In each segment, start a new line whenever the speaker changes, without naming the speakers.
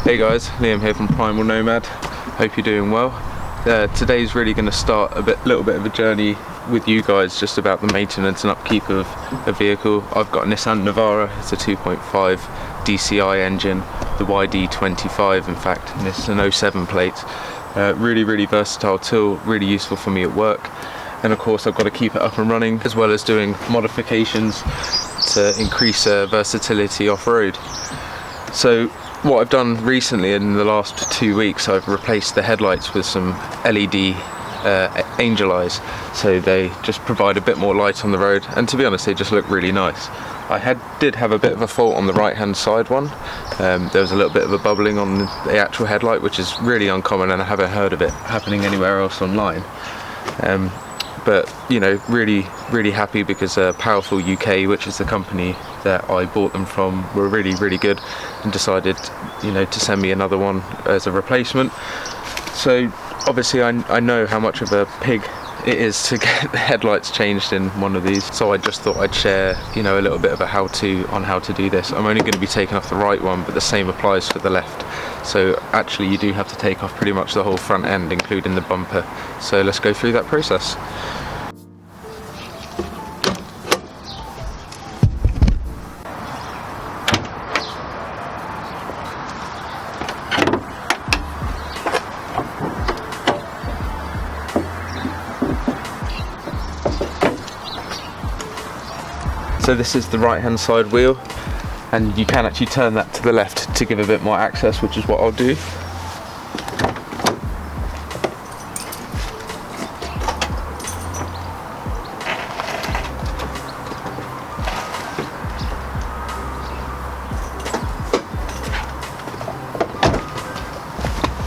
Hey guys, Liam here from Primal Nomad. Hope you're doing well. Today's really going to start a little bit of a journey with you guys just about the maintenance and upkeep of a vehicle. I've got a Nissan Navara. It's a 2.5 DCI engine, the YD25 in fact, and it's an 07 plate. Really versatile tool, really useful for me at work. And of course I've got to keep it up and running, as well as doing modifications to increase versatility off-road. So what I've done recently in the last 2 weeks, I've replaced the headlights with some LED angel eyes, so they just provide a bit more light on the road, and to be honest they just look really nice. I did have a bit of a fault on the right hand side one. There was a little bit of a bubbling on the actual headlight, which is really uncommon, and I haven't heard of it happening anywhere else online. But you know, really happy because Powerful UK, which is the company that I bought them from, were really good and decided, you know, to send me another one as a replacement. So obviously I know how much of a pig it is to get the headlights changed in one of these, so I just thought I'd share, you know, a little bit of a how-to on how to do this. I'm only going to be taking off the right one, but the same applies for the left. So actually you do have to take off pretty much the whole front end, including the bumper. So let's go through that process. So this is the right hand side wheel, and you can actually turn that to the left to give a bit more access, which is what I'll do.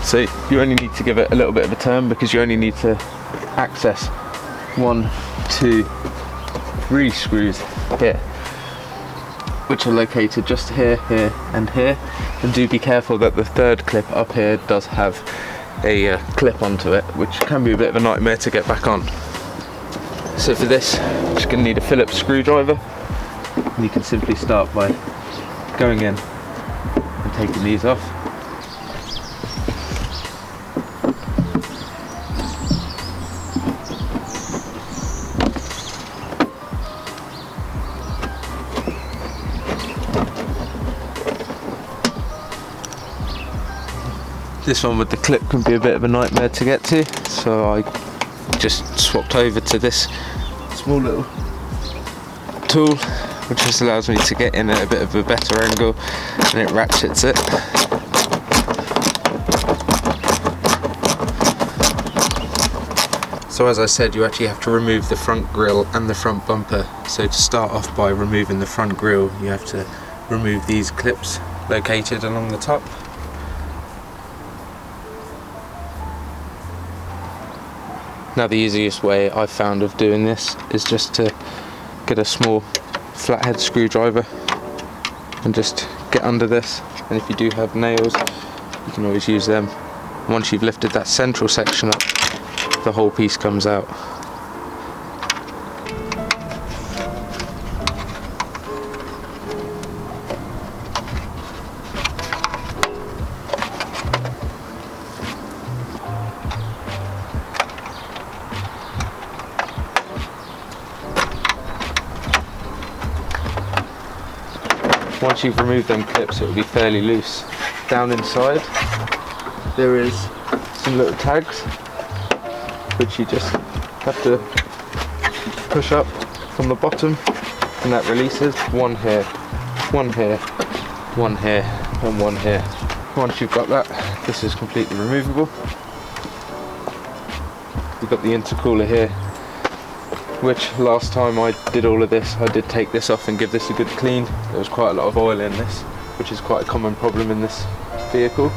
So you only need to give it a little bit of a turn, because you only need to access 1, 2, 3 screws here, which are located just here, here and here. And do be careful that the third clip up here does have a clip onto it, which can be a bit of a nightmare to get back on. So for this, I'm just going to need a Phillips screwdriver, and you can simply start by going in and taking these off. This one with the clip can be a bit of a nightmare to get to, so I just swapped over to this small little tool, which just allows me to get in at a bit of a better angle, and it ratchets it. So as I said, you actually have to remove the front grille and the front bumper. So to start off by removing the front grille, you have to remove these clips located along the top. Now the easiest way I've found of doing this is just to get a small flathead screwdriver and just get under this, and if you do have nails you can always use them. Once you've lifted that central section up, the whole piece comes out. Once you've removed them clips, it will be fairly loose. Down inside there is some little tags, which you just have to push up from the bottom, and that releases one here, one here, one here, and one here. Once you've got that, this is completely removable. You've got the intercooler here, which last time I did all of this, I did take this off and give this a good clean. There was quite a lot of oil in this, which is quite a common problem in this vehicle.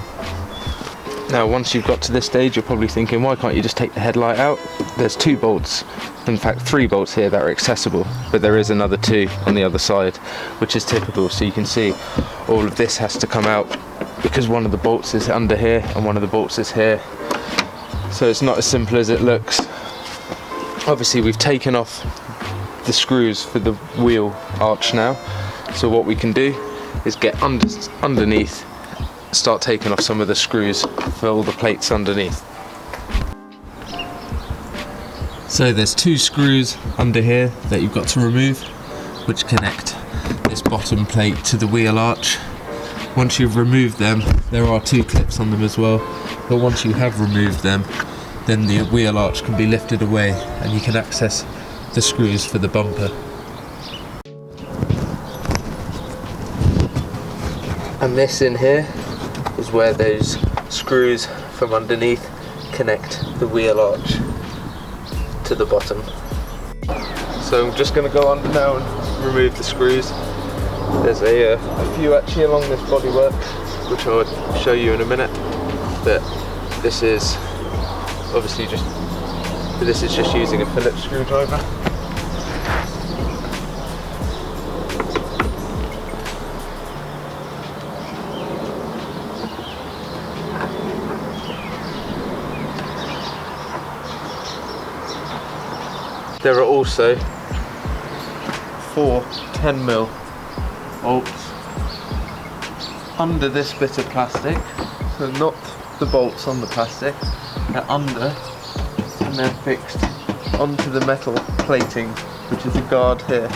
Now once you've got to this stage, you're probably thinking, why can't you just take the headlight out? There's 2 bolts, in fact 3 bolts here that are accessible, but there is another 2 on the other side, which is typical. So you can see all of this has to come out because one of the bolts is under here and one of the bolts is here. So it's not as simple as it looks. Obviously we've taken off the screws for the wheel arch now, so what we can do is get underneath start taking off some of the screws for all the plates underneath. So there's 2 screws under here that you've got to remove, which connect this bottom plate to the wheel arch. Once you've removed them, there are 2 clips on them as well, but once you have removed them, then the wheel arch can be lifted away and you can access the screws for the bumper. And this in here is where those screws from underneath connect the wheel arch to the bottom. So I'm just going to go under now and remove the screws. There's a few actually along this bodywork, which I'll show you in a minute. But this is obviously just using a Phillips screwdriver. There are also 4 10mm bolts under this bit of plastic, so not the bolts on the plastic, they're under and they're fixed onto the metal plating, which is a guard here.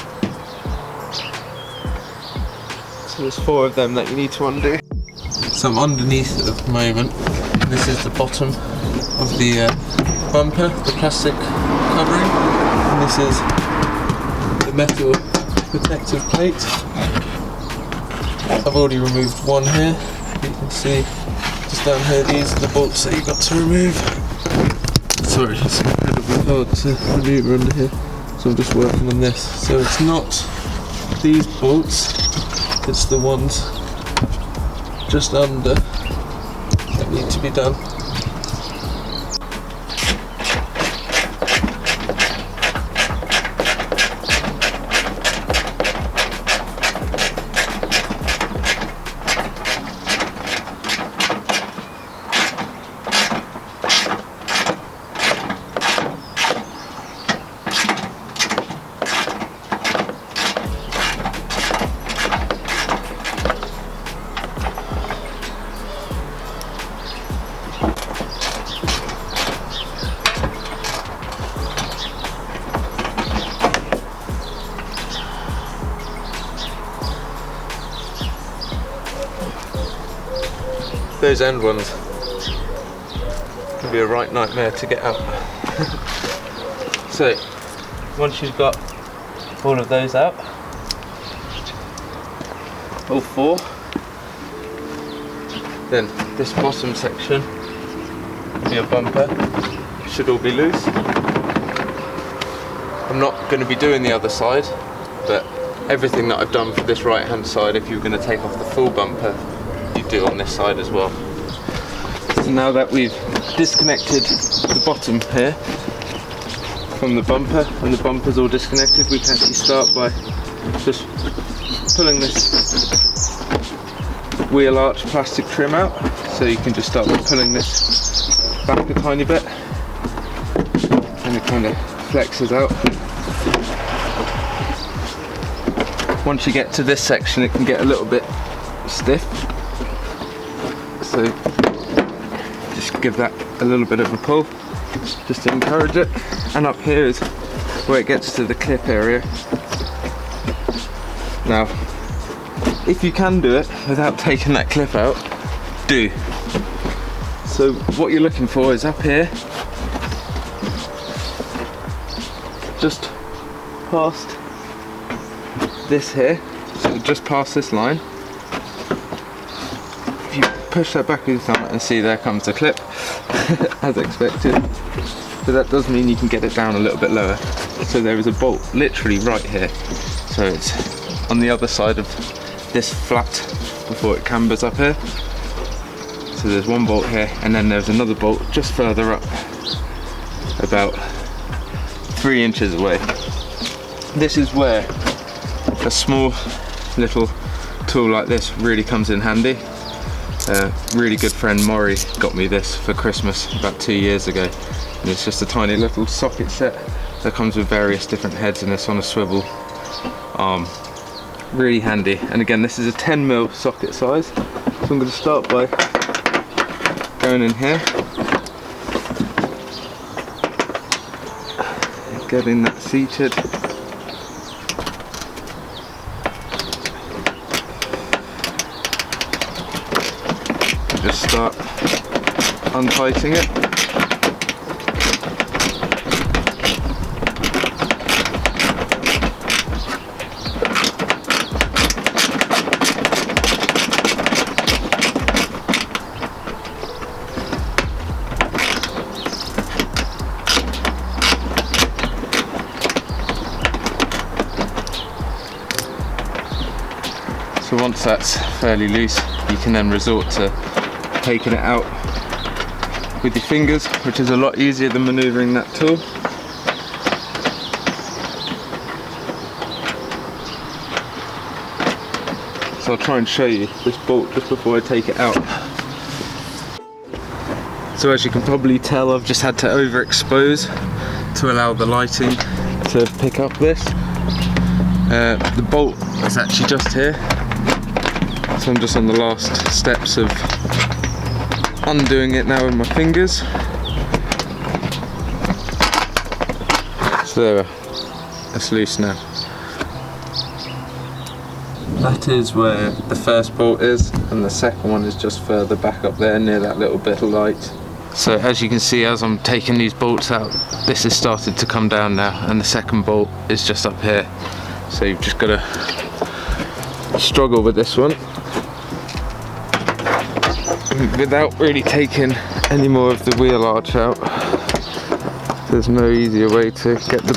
So there's 4 of them that you need to undo. So I'm underneath at the moment. This is the bottom of the bumper, the plastic covering. And this is the metal protective plate. I've already removed one here. You can see just down here, these are the bolts that you've got to remove. Sorry, it's incredibly hard to maneuver under here, so I'm just working on this. So it's not these bolts, it's the ones just under that need to be done. Those end ones can be a right nightmare to get out. So once you've got all of those out, all 4, then this bottom section, your bumper, should all be loose. I'm not going to be doing the other side, but everything that I've done for this right hand side, if you're going to take off the full bumper, you do on this side as well. So now that we've disconnected the bottom here from the bumper, and the bumper's all disconnected, we can actually start by just pulling this wheel arch plastic trim out. So you can just start by pulling this back a tiny bit, and it kind of flexes out. Once you get to this section, it can get a little bit stiff. So just give that a little bit of a pull, just to encourage it. And up here is where it gets to the clip area. Now, if you can do it without taking that clip out, do. So what you're looking for is up here, just past this here, so just past this line. If you push that back with your thumb and see, there comes the clip, as expected. But that does mean you can get it down a little bit lower. So there is a bolt literally right here. So it's on the other side of this flat before it cambers up here. So there's one bolt here, and then there's another bolt just further up, about 3 inches away. This is where a small little tool like this really comes in handy. Really good friend Maury got me this for Christmas about 2 years ago, and it's just a tiny little socket set that comes with various different heads, and it's on a swivel arm. Really handy. And again, this is a 10mm socket size, So I'm going to start by going in here, getting that seated. Just start untightening it. So once that's fairly loose, you can then resort to taking it out with your fingers, which is a lot easier than manoeuvring that tool. So I'll try and show you this bolt just before I take it out. So as you can probably tell, I've just had to overexpose to allow the lighting to pick up this. The bolt is actually just here. So I'm just on the last steps of undoing it now with my fingers. So there we are. It's loose now. That is where the first bolt is, and the second one is just further back up there near that little bit of light. So as you can see, as I'm taking these bolts out, this has started to come down now, and the second bolt is just up here. So you've just got to struggle with this one without really taking any more of the wheel arch out. There's no easier way to get the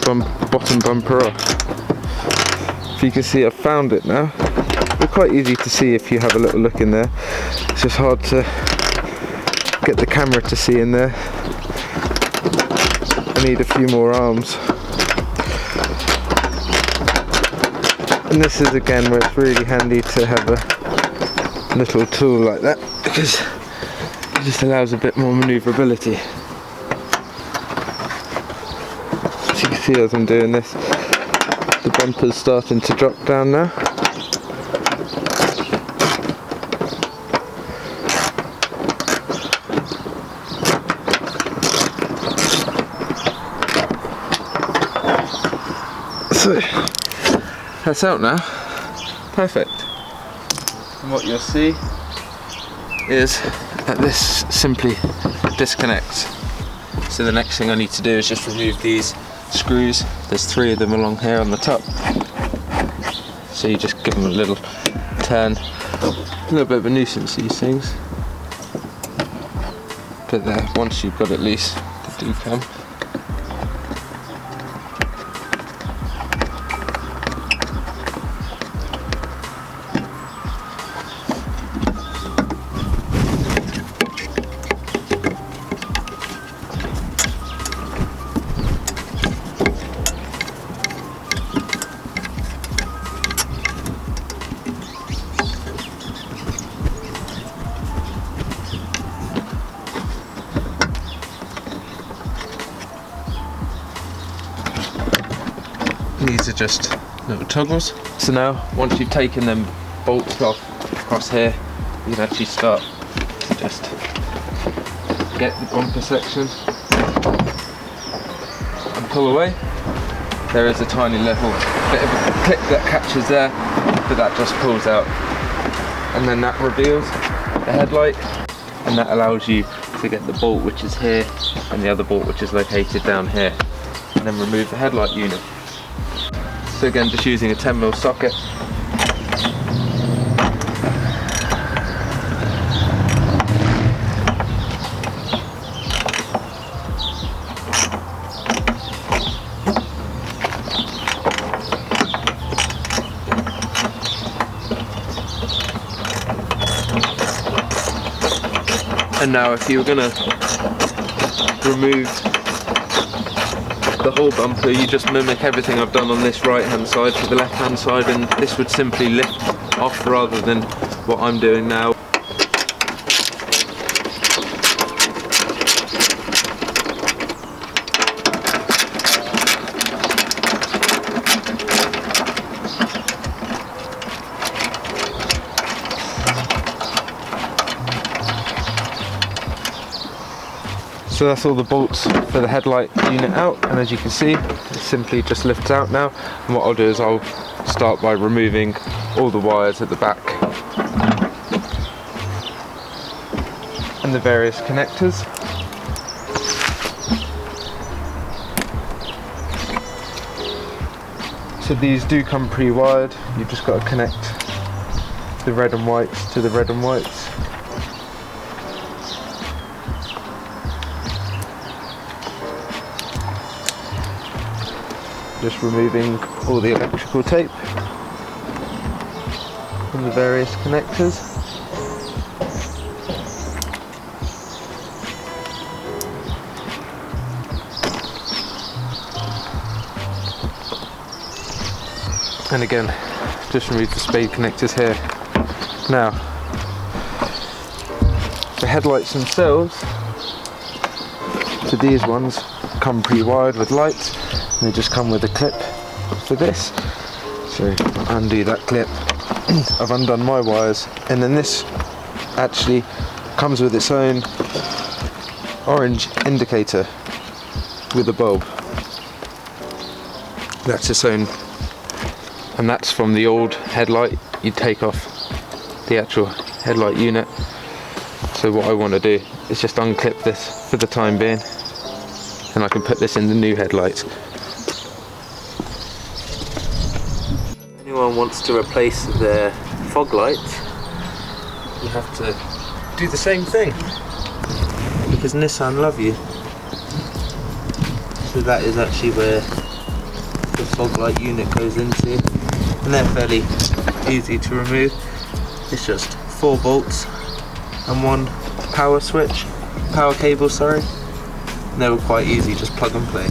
bottom bumper off. If you can see, I've found it now. It's quite easy to see if you have a little look in there. It's just hard to get the camera to see in there. I need a few more arms. And this is again where it's really handy to have a little tool like that, because it just allows a bit more manoeuvrability. As you can see, as I'm doing this, the bumper's starting to drop down now. So that's out now. Perfect. And what you'll see is that this simply disconnects. So the next thing I need to do is just remove these screws. There's 3 of them along here on the top. So you just give them a little turn. A little bit of a nuisance, these things. But there, once you've got it loose, they do come. These are just little toggles. So now, once you've taken them bolts off across here, you can actually start to just get the bumper section and pull away. There is a tiny little bit of a clip that catches there, but that just pulls out. And then that reveals the headlight, and that allows you to get the bolt which is here and the other bolt which is located down here, and then remove the headlight unit. So again, just using a 10mm socket. And now if you were going to remove the whole bumper, you just mimic everything I've done on this right hand side to the left hand side, and this would simply lift off rather than what I'm doing now. So that's all the bolts for the headlight unit out, and as you can see, it simply just lifts out now. And what I'll do is I'll start by removing all the wires at the back and the various connectors. So these do come pre-wired, you've just got to connect the red and whites to the red and whites. Just removing all the electrical tape from the various connectors. And again, just remove the spade connectors here. Now, the headlights themselves, so these ones come pre-wired with lights, and they just come with a clip for this. So I'll undo that clip. I've undone my wires, and then this actually comes with its own orange indicator with a bulb. That's its own. And that's from the old headlight. You take off the actual headlight unit. So what I want to do is just unclip this for the time being, and I can put this in the new headlights. Anyone wants to replace their fog lights, you have to do the same thing, because Nissan love you. So that is actually where the fog light unit goes into, and they're fairly easy to remove. It's just 4 bolts and 1 power cable, sorry. And they were quite easy, just plug and play.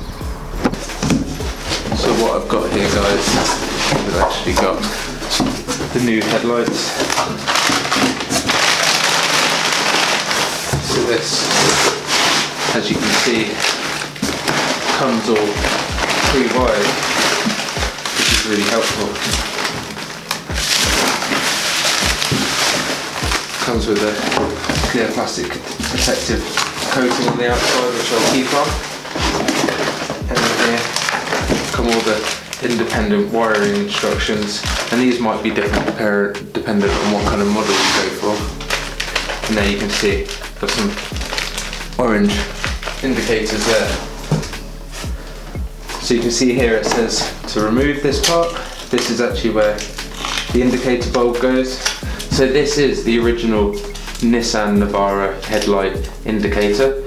So what I've got here, guys, I've actually got the new headlights. So this, as you can see, comes all pre-wired, which is really helpful. Comes with a clear plastic protective coating on the outside, which I'll keep on. And then here come all the independent wiring instructions, and these might be different dependent on what kind of model you go for. And there you can see got some orange indicators there. So you can see here it says to remove this part. This is actually where the indicator bulb goes. So this is the original Nissan Navara headlight indicator.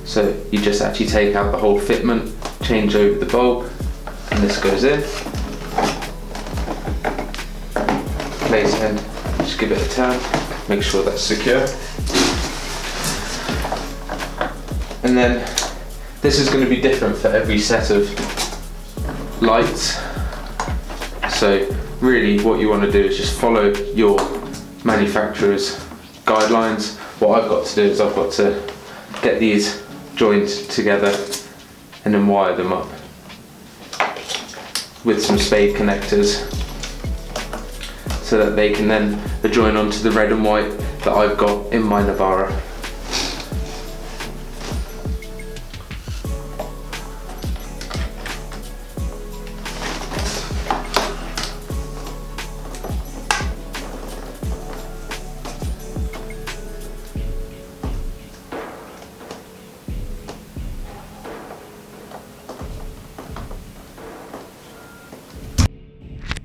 So you just actually take out the whole fitment, change over the bulb, and this goes in. Place in, just give it a turn, make sure that's secure. And then this is going to be different for every set of lights. So really what you want to do is just follow your manufacturer's guidelines. What I've got to do is I've got to get these joined together and then wire them up with some spade connectors so that they can then join onto the red and white that I've got in my Navara.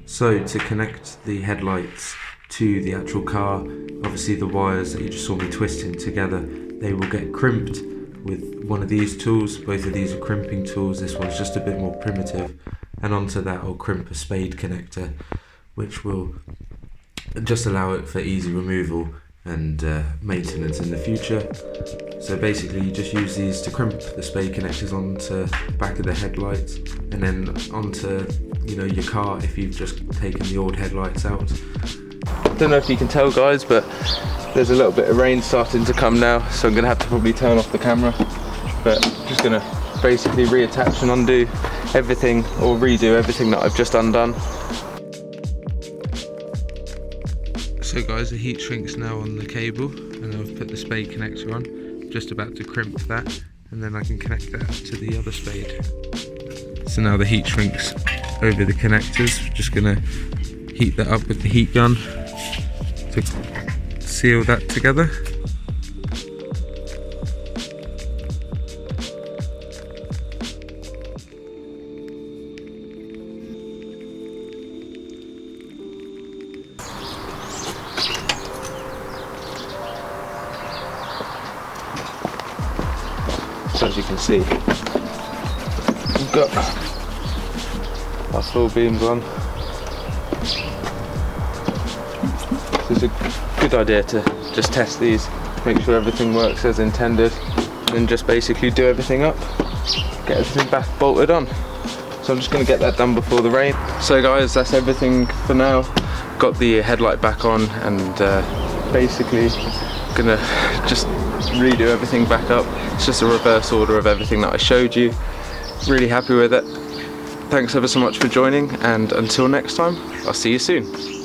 So to connect the headlights to the actual car, obviously the wires that you just saw me twisting together, they will get crimped with one of these tools. Both of these are crimping tools. This one's just a bit more primitive, and onto that I'll crimp a spade connector, which will just allow it for easy removal and maintenance in the future. So basically you just use these to crimp the spade connectors onto the back of the headlights, and then onto your car if you've just taken the old headlights out. I don't know if you can tell, guys, but there's a little bit of rain starting to come now, so I'm gonna have to probably turn off the camera, but I'm just gonna basically reattach and undo everything, or redo everything that I've just undone. So guys, the heat shrink's now on the cable, and I've put the spade connector on. Just about to crimp that, and then I can connect that to the other spade. So now the heat shrink's over the connectors. We're just gonna heat that up with the heat gun to seal that together. So as you can see, we've got our floor beams on. So it's a good idea to just test these, make sure everything works as intended, and just basically do everything up, get everything back bolted on. So I'm just going to get that done before the rain. So guys, that's everything for now. Got the headlight back on, and basically gonna just redo everything back up. It's just a reverse order of everything that I showed you. Really happy with it. Thanks ever so much for joining, and until next time, I'll see you soon.